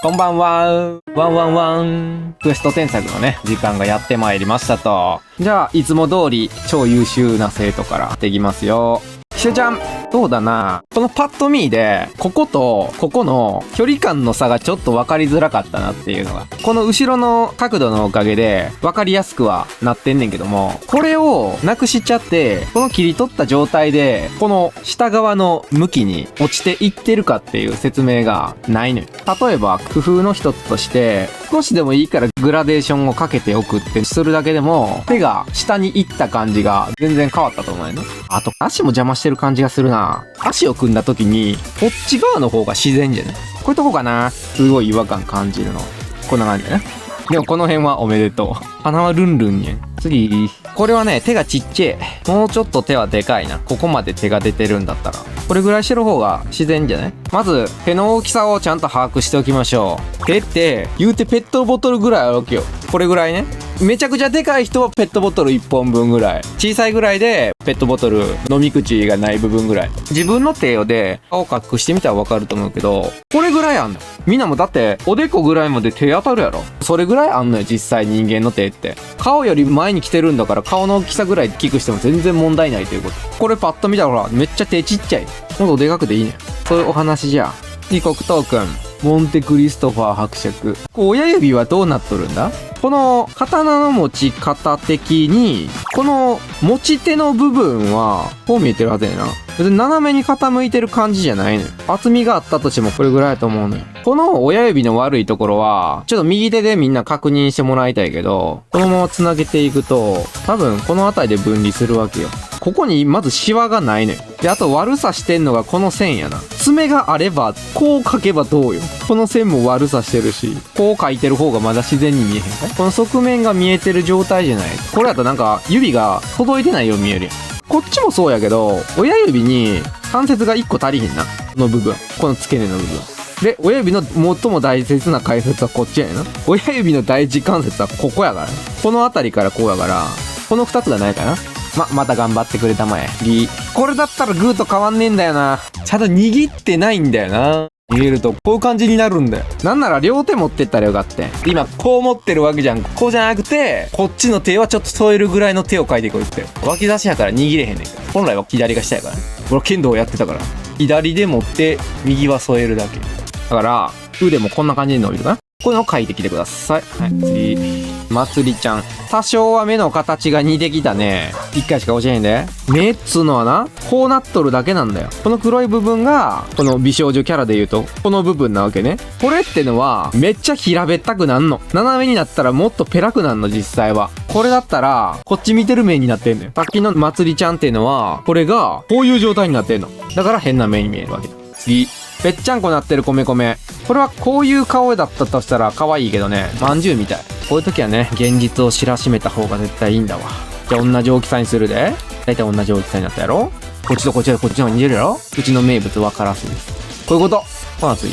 こんばんは。ワンワンワン。クエスト添削のね、時間がやってまいりましたと。じゃあ、いつも通り、超優秀な生徒からできますよ。ひしょちゃん、そうだな。このパッと見で、こことここの距離感の差がちょっと分かりづらかったなっていうのが。この後ろの角度のおかげで分かりやすくはなってんねんけども、これをなくしちゃって、この切り取った状態で、この下側の向きに落ちていってるかっていう説明がないのよ。例えば、工夫の一つとして、少しでもいいからグラデーションをかけておくってするだけでも、手が下に行った感じが全然変わったと思うよね。あと、足も邪魔してる感じがするな。足を組んだ時に、こっち側の方が自然じゃない？こういうとこかな。すごい違和感感じるの。こんな感じだね。でもこの辺はおめでとう。鼻はルンルンにゃん。次。これはね、手がちっちゃい。もうちょっと手はでかいな。ここまで手が出てるんだったら。これぐらいしてる方が自然じゃない？まず、手の大きさをちゃんと把握しておきましょう。手って、言うてペットボトルぐらいあるわけよ。これぐらいね。めちゃくちゃでかい人はペットボトル1本分ぐらい。小さいぐらいで、ペットボトル飲み口がない部分ぐらい。自分の手で顔隠してみたらわかると思うけど、これぐらいあんの。みんなもだって、おでこぐらいまで手当たるやろ。それぐらいあんのよ、実際人間の手って。顔より前に来てるんだから、顔の大きさぐらい大きくしても全然問題ないということ。これパッと見たらほら、めっちゃ手ちっちゃい。もっとでかくていいね。そういうお話じゃ。次、黒糖くん。モンテクリストファー伯爵。親指はどうなっとるんだ？この刀の持ち方的に、この持ち手の部分は、こう見えてるはずやな。別に斜めに傾いてる感じじゃないのよ。厚みがあったとしてもこれぐらいだと思うのよ。この親指の悪いところは、ちょっと右手でみんな確認してもらいたいけど、このまま繋げていくと、多分この辺りで分離するわけよ。ここにまずシワがないのよ。で、あと悪さしてんのがこの線やな。爪があれば、こう描けばどうよ。この線も悪さしてるし、こう描いてる方がまだ自然に見えへんかい？この側面が見えてる状態じゃない。これだとなんか指が届いてないように見えるやん。こっちもそうやけど、親指に関節が1個足りひんな。この部分。この付け根の部分。で、親指の最も大切な関節はこっちやな。親指の第一関節はここやから。この辺りからこうやから、この2つがないかな。また頑張ってくれたまえ。これだったらグーと変わんねえんだよな。ちゃんと握ってないんだよな。握るとこういう感じになるんだよ。なんなら両手持ってったらよかった。今こう持ってるわけじゃん。こうじゃなくて、こっちの手はちょっと添えるぐらいの手を描いてこいって。脇差しやから握れへんねんけど。本来は左が下やからね。俺剣道やってたから。左で持って右は添えるだけ。だから腕もこんな感じに伸びるかな。こういうのを描いてきてください。はい、次。まつりちゃん。多少は目の形が似てきたね。一回しか教えへんで。目っつうのはな、こうなっとるだけなんだよ。この黒い部分が、この美少女キャラで言うと、この部分なわけね。これってのは、めっちゃ平べったくなんの。斜めになったらもっとペラくなんの、実際は。これだったら、こっち見てる目になってんのよ。さっきのまつりちゃんっていうのは、これが、こういう状態になってんの。だから変な目に見えるわけだ。次。ぺっちゃんこなってる米米。これはこういう顔だったとしたら可愛いけどね、まんじゅうみたい。こういう時はね、現実を知らしめた方が絶対いいんだわ。じゃあ同じ大きさにするで。だいたい同じ大きさになったやろ。こっちとこっちでこっちの方に似てるやろ。うちの名物わからすです。こういうこと。ほな次。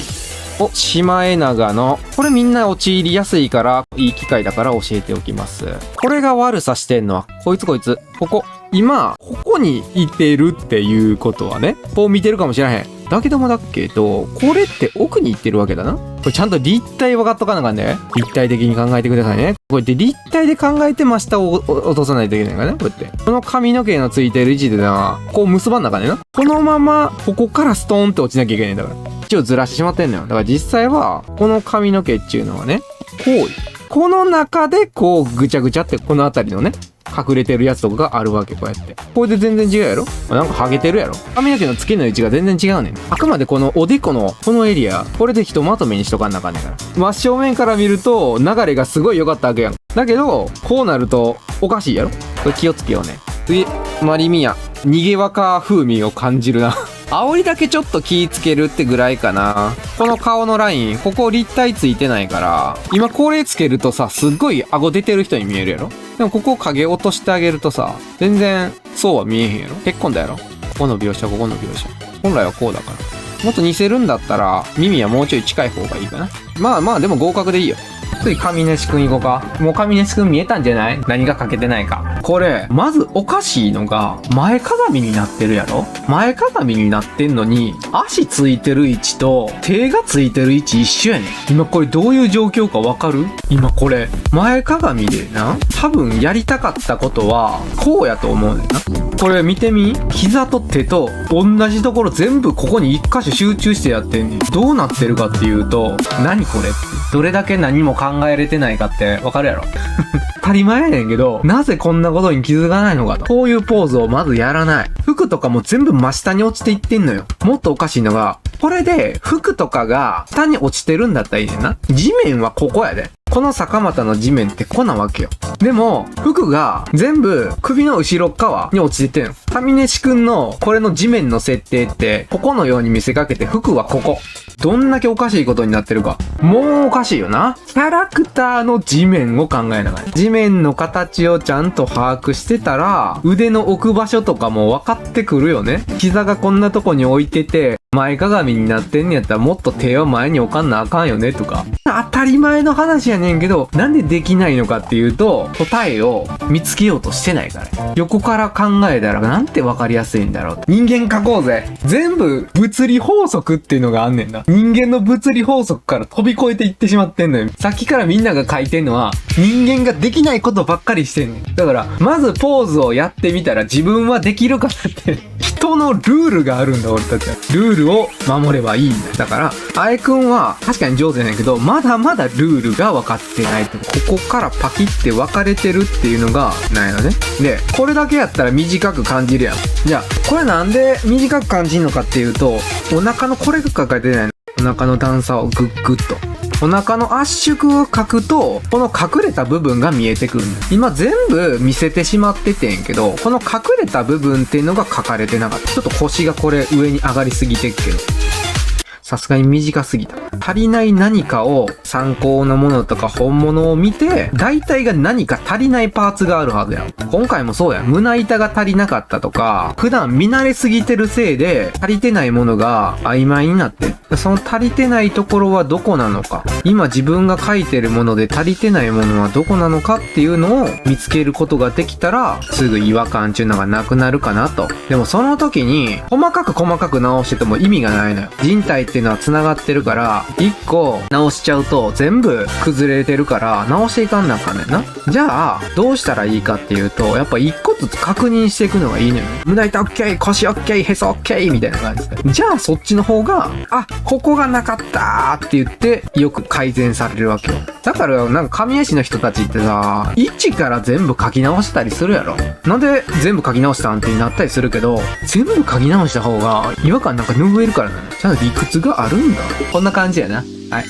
お、シマエナガの。これみんな陥りやすいから、いい機会だから教えておきます。これが悪さしてんのは、こいつこいつ。ここ。今、ここにいてるっていうことはね、こう見てるかもしれへん。だけどもだけど、これって奥に行ってるわけだな。これちゃんと立体分かっとかなあかんね。立体的に考えてくださいね。こうやって立体で考えて真下を落とさないといけないからね。こうやって。この髪の毛のついてる位置でな、こう結ばんなあかんねんな。このまま、ここからストーンって落ちなきゃいけないんだから。位置をずらしてしまってんのよ。だから実際は、この髪の毛っていうのはね、こう。この中でこうぐちゃぐちゃってこの辺りのね、隠れてるやつとかがあるわけ、こうやって。これで全然違うやろ。なんかハゲてるやろ。髪の毛の付けの位置が全然違うねん。あくまでこのおでこのこのエリア、これでひとまとめにしとかんなあかんねんから。真正面から見ると流れがすごい良かったわけやん。だけど、こうなるとおかしいやろ。これ気をつけようね。次、マリミヤ。逃げ若風味を感じるな。煽りだけちょっと気ぃつけるってぐらいかな。この顔のライン、ここ立体ついてないから、今これつけるとさ、すっごい顎出てる人に見えるやろ。でもここ影落としてあげるとさ、全然そうは見えへんやろ。へっこんだやろ。ここの描写、ここの描写。本来はこうだから。もっと似せるんだったら、耳はもうちょい近い方がいいかな。まあまあ、でも合格でいいよ。次、上西くん行こうか。もう上西くん見えたんじゃない？何が欠けてないか。これ、まずおかしいのが、前かがみになってるやろ？前かがみになってんのに、足ついてる位置と手がついてる位置一緒やねん。今これどういう状況かわかる？今これ、前かがみでな、多分やりたかったことは、こうやと思うねんな。これ見てみ？膝と手と同じところ全部ここに一箇所集中してやってんねん。どうなってるかっていうと、何これって。どれだけ何も考えれてないかってわかるやろ？当たり前やねんけど、なぜこんなことに気づかないのかと。こういうポーズをまずやらない。服とかも全部真下に落ちていってんのよ。もっとおかしいのが、これで服とかが下に落ちてるんだったらいいねんな。地面はここやで。この坂又の地面ってこんなわけよ。でも、服が全部首の後ろ側に落ちてってんの。上西くんのこれの地面の設定って、ここのように見せかけて服はここ。どんだけおかしいことになってるか。もうおかしいよな。キャラクターの地面を考えながら。地面の形をちゃんと把握してたら、腕の置く場所とかも分かってくるよね。膝がこんなとこに置いてて、前かがみになってんねやったらもっと手を前に置かんなあかんよねとか。当たり前の話やねんけど、なんでできないのかっていうと、答えを見つけようとしてないから。横から考えたらなんて分かりやすいんだろう。人間描こうぜ。全部物理法則っていうのがあんねんな。人間の物理法則から飛び越えていってしまってんのよ。さっきからみんなが書いてんのは、人間ができないことばっかりしてんねん。だから、まずポーズをやってみたら自分はできるかなって、人のルールがあるんだ俺たちは。ルールを守ればいいんだよ。だから、あえくんは確かに上手やねんけど、まだまだルールが分かってないと。ここからパキって分かれてるっていうのがないのね。で、これだけやったら短く感じるやん。じゃあ、これなんで短く感じるのかっていうと、お腹のこれが書かれてないの。お腹の段差をグッグッと。お腹の圧縮を書くと、この隠れた部分が見えてくるの。今全部見せてしまっててんけど、この隠れた部分っていうのが書かれてなかった。ちょっと腰がこれ上に上がりすぎてっけど。さすがに短すぎた。足りない何かを参考のものとか本物を見て、大体が何か足りないパーツがあるはずやん。今回もそうや。胸板が足りなかったとか、普段見慣れすぎてるせいで足りてないものが曖昧になって。その足りてないところはどこなのか。今自分が書いてるもので足りてないものはどこなのかっていうのを見つけることができたら、すぐ違和感っていうのがなくなるかなと。でもその時に、細かく直してても意味がないのよ。人体っていうのは繋がってるから、一個直しちゃうと全部崩れてるから直していかんなあかんねんな。じゃあ、どうしたらいいかっていうと、やっぱ一個ずつ確認していくのがいいのよね。胸板 OK、腰 OK、へそ OK みたいな感じで。じゃあそっちの方が、あ、ここがなかったって言って、よく改善されるわけよ。だからなんか神谷市の人たちってさ、一から全部書き直したりするやろ。なんで全部書き直したんってなったりするけど、全部書き直した方が違和感なんか拭えるからね。ちゃんと理屈があるんだ。こんな感じやな。はい。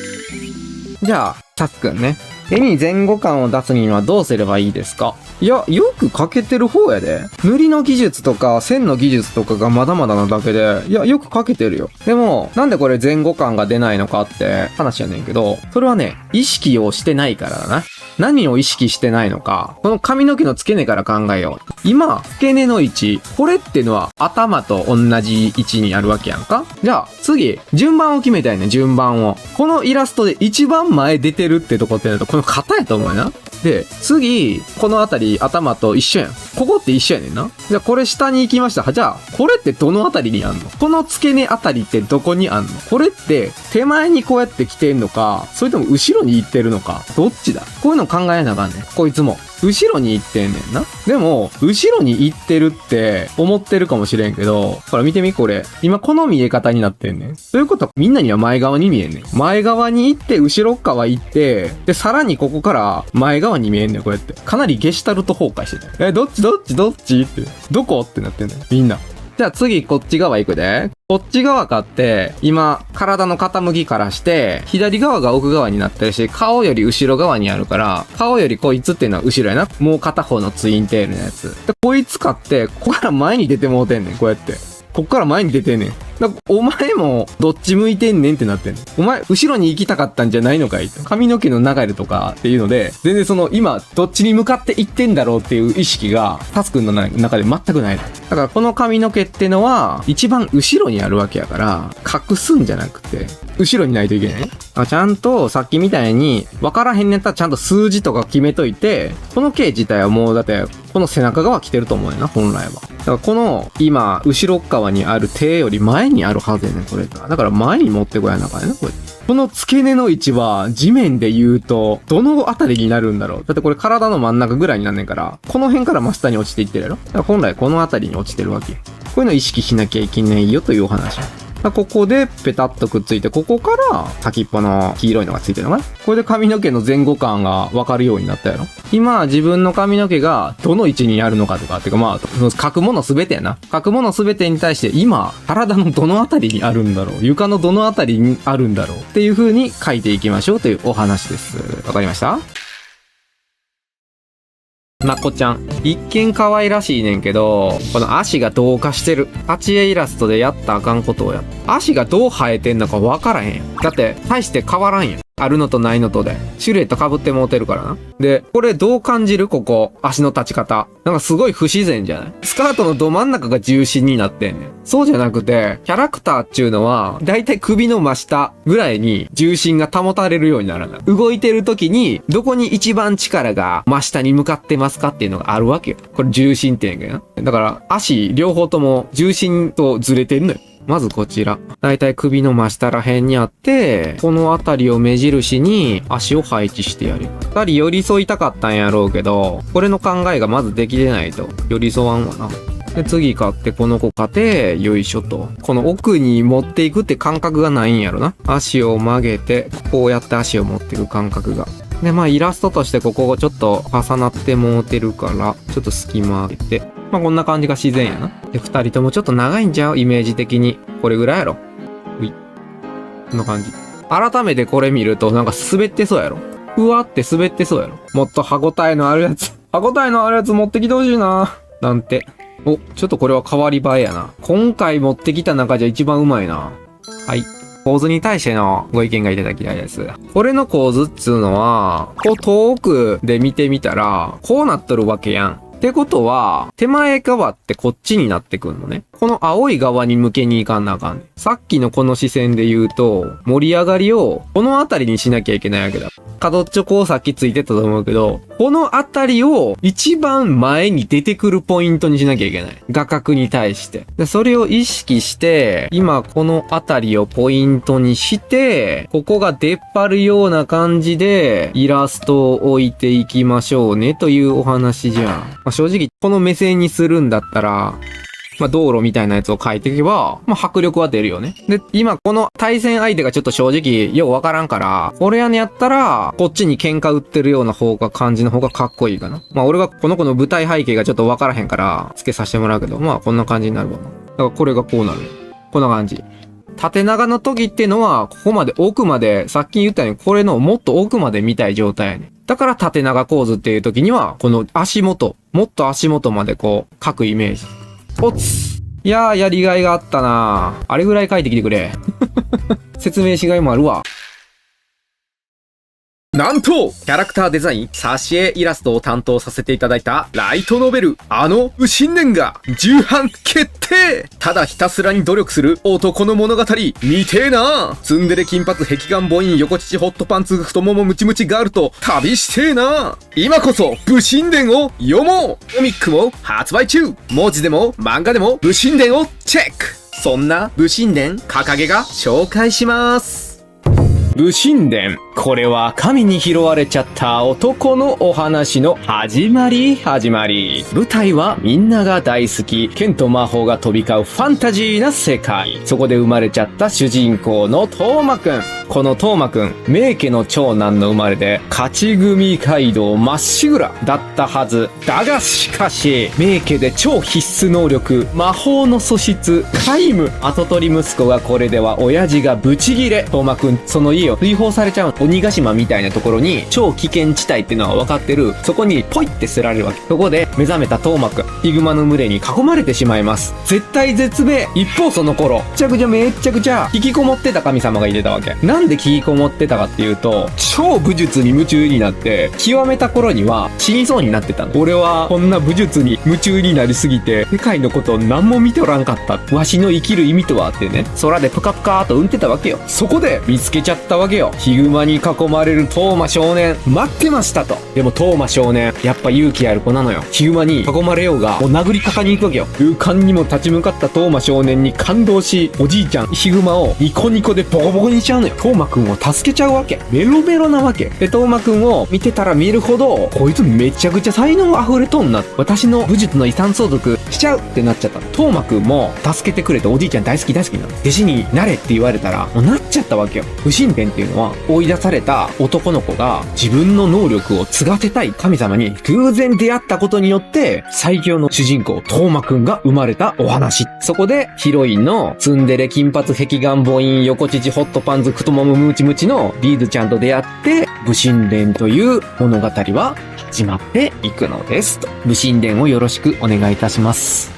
じゃあ、さっくんね。絵に前後感を出すにはどうすればいいですか？いや、よく描けてる方やで。塗りの技術とか線の技術とかがまだまだなだけで、いや、よく描けてるよ。でも、なんでこれ前後感が出ないのかって話やねんけど、それはね、意識をしてないからだな。何を意識してないのか、この髪の毛の付け根から考えよう。今、付け根の位置、これってのは頭と同じ位置にあるわけやんか。じゃあ、次、順番を決めたいね、順番を。このイラストで一番前出てるってとこってなると、この肩やと思うよな。で、次、このあたり頭と一緒やん。ここって一緒やねんな。じゃあこれ下に行きました。じゃあ、これってどのあたりにあんの？この付け根あたりってどこにあんの？これって手前にこうやって来てんのか、それとも後ろに行ってるのか、どっちだ？こういうの考えなあかんねん。こいつも。後ろに行ってんねんな。でも、後ろに行ってるって思ってるかもしれんけど、ほら見てみこれ。今この見え方になってんねん。ということはみんなには前側に見えんねん。前側に行って、後ろ側行って、で、さらにここから前側に見えんねん、こうやって。かなりゲシュタルト崩壊してた。どっちって。どこってなってんねん。みんな。じゃあ次こっち側行くで。こっち側かって、今、体の傾きからして、左側が奥側になってるし、顔より後ろ側にあるから、顔よりこいつっていうのは後ろやな。もう片方のツインテールのやつ。で、こいつかって、ここから前に出てもうてんねん、こうやって。こっから前に出てんねん。だからお前もどっち向いてんねんってなってんの。お前後ろに行きたかったんじゃないのかいと。髪の毛の流れとかっていうので、全然その今どっちに向かって行ってんだろうっていう意識がタスくんの中で全くないの。だからこの髪の毛ってのは一番後ろにあるわけやから、隠すんじゃなくて後ろにないといけない。ちゃんとさっきみたいに分からへんねやったらちゃんと数字とか決めといて、この毛自体はもうだってこの背中側来てると思うよな、本来は。だからこの今後ろ側にある手より前にあるはずやねん、これが。だから前に持ってこやなあかんやな、これ。この付け根の位置は地面で言うとどのあたりになるんだろう。だってこれ体の真ん中ぐらいになんねんから、この辺から真下に落ちていってるやろ。だから本来このあたりに落ちてるわけ。こういうのを意識しなきゃいけないよというお話。ここでペタッとくっついて、ここから先っぽの黄色いのがついてるのかな。これで髪の毛の前後感が分かるようになったやろ。今自分の髪の毛がどの位置にあるのかとかっていうか、まあ書くものすべてやな。書くものすべてに対して今体のどのあたりにあるんだろう、床のどのあたりにあるんだろうっていう風に書いていきましょうというお話です。わかりました？なっこちゃん。一見可愛らしいねんけど、この足が同化してる。立絵イラストでやったらあかんことをやった。足がどう生えてんのか分からへんやん。だって、大して変わらんやん。あるのとないのとで。シルエット被ってもうてるからな。で、これどう感じる？ここ。足の立ち方。なんかすごい不自然じゃない？スカートのど真ん中が重心になってんねん。そうじゃなくて、キャラクターっていうのは、だいたい首の真下ぐらいに重心が保たれるようにならない。動いてる時に、どこに一番力が真下に向かってますかっていうのがあるわけよ。これ重心って言うんやけどな。だから、足両方とも重心とずれてるのよ。まずこちら。だいたい首の真下ら辺にあって、この辺りを目印に足を配置してやる。二人寄り添いたかったんやろうけど、これの考えがまずできてないと寄り添わんわな。で、次買ってこの子買って、よいしょと。この奥に持っていくって感覚がないんやろな。足を曲げて、こうやって足を持っていく感覚が。で、まあイラストとしてここがちょっと重なってもうてるから、ちょっと隙間開けて。まあこんな感じが自然やな。で、二人ともちょっと長いんちゃう？イメージ的に。これぐらいやろ。うい。こんな感じ。改めてこれ見るとなんか滑ってそうやろ。ふわって滑ってそうやろ。もっと歯応えのあるやつ。歯応えのあるやつ持ってきてほしいな。なんて。お、ちょっとこれは変わり映えやな。今回持ってきた中じゃ一番うまいな。はい。構図に対してのご意見がいただきたいです。これの構図っつうのは、こう遠くで見てみたら、こうなっとるわけやん。ってことは、手前側ってこっちになってくんのね。この青い側に向けに行かんなあかん。さっきのこの視線で言うと、盛り上がりをこの辺りにしなきゃいけないわけだ。角っちょこうさっきついてたと思うけど、この辺りを一番前に出てくるポイントにしなきゃいけない。画角に対して。で、それを意識して、今この辺りをポイントにして、ここが出っ張るような感じで、イラストを置いていきましょうねというお話じゃん。まあ、正直、この目線にするんだったら、まあ、道路みたいなやつを描いていけば、まあ、迫力は出るよね。で、今この対戦相手がちょっと正直ようわからんから、これやねやったら、こっちに喧嘩売ってるような方が感じの方がかっこいいかな。まあ、俺がこの子の舞台背景がちょっとわからへんから、付けさせてもらうけど、まあ、こんな感じになるわな。だからこれがこうなる。こんな感じ。縦長の時っていうのは、ここまで奥まで、さっき言ったように、これのもっと奥まで見たい状態やね。だから縦長構図っていう時には、この足元、もっと足元までこう、描くイメージ。おつ！いやー、やりがいがあったなー。あれぐらい書いてきてくれ。説明しがいもあるわ。なんとキャラクターデザイン、挿絵イラストを担当させていただいたライトノベル、武神伝が重版決定。ただひたすらに努力する男の物語、見てえな。ツンデレ金髪壁眼母音横乳ホットパンツ太ももムチムチガールと旅してえな。今こそ武神伝を読もう。コミックも発売中。文字でも漫画でも武神伝をチェック。そんな武神伝かかげが紹介します。武神伝。これは神に拾われちゃった男のお話の始まり。舞台はみんなが大好き、剣と魔法が飛び交うファンタジーな世界。そこで生まれちゃった主人公のトーマくん。このトーマくん、名家の長男の生まれで、勝ち組街道まっしぐらだったはず。だがしかし、名家で超必須能力、魔法の素質、皆無。跡取り息子がこれでは親父がブチギレ。トーマくん、その家を追放されちゃう。鬼ヶ島みたいなところに超危険地帯っていうのは分かってる。そこにポイって捨てられるわけ。そこで目覚めたトーマくん、ヒグマの群れに囲まれてしまいます。絶体絶命。一方その頃、めっちゃくちゃ引きこもってた神様がいてたわけ。なんで引きこもってたかっていうと、超武術に夢中になって、極めた頃には死にそうになってたの。俺はこんな武術に夢中になりすぎて、世界のことを何も見ておらんかった。わしの生きる意味とはってね、空でプカプカーと浮いてたわけよ。そこで見つけちゃったわけよ。ヒグマに囲まれるトーマ少年、待ってましたと。でもトーマ少年、やっぱ勇気ある子なのよ。ヒグマに囲まれようが、もう殴りかかに行くわけよ。勇敢にも立ち向かったトーマ少年に感動し、おじいちゃん、ヒグマをニコニコでボコボコにしちゃうのよ。トーマくんを助けちゃうわけ。メロメロなわけ。で、トーマくんを見てたら見るほど、こいつめちゃくちゃ才能溢れとんな。私の武術の遺産相続しちゃうってなっちゃったの。トーマくんも助けてくれておじいちゃん大好きなの。弟子になれって言われたら、もうなっちゃったわけよ。不神殿っていうのは、追い出された男の子が自分の能力を継がせたい神様に偶然出会ったことによって、最強の主人公、トーマくんが生まれたお話。そこで、ヒロインのツンデレ金髪壁眼母音横乳ホットパンツ太ももムチムチのリーズちゃんと出会って、武神殿という物語は始まっていくのですと。武神殿をよろしくお願いいたします。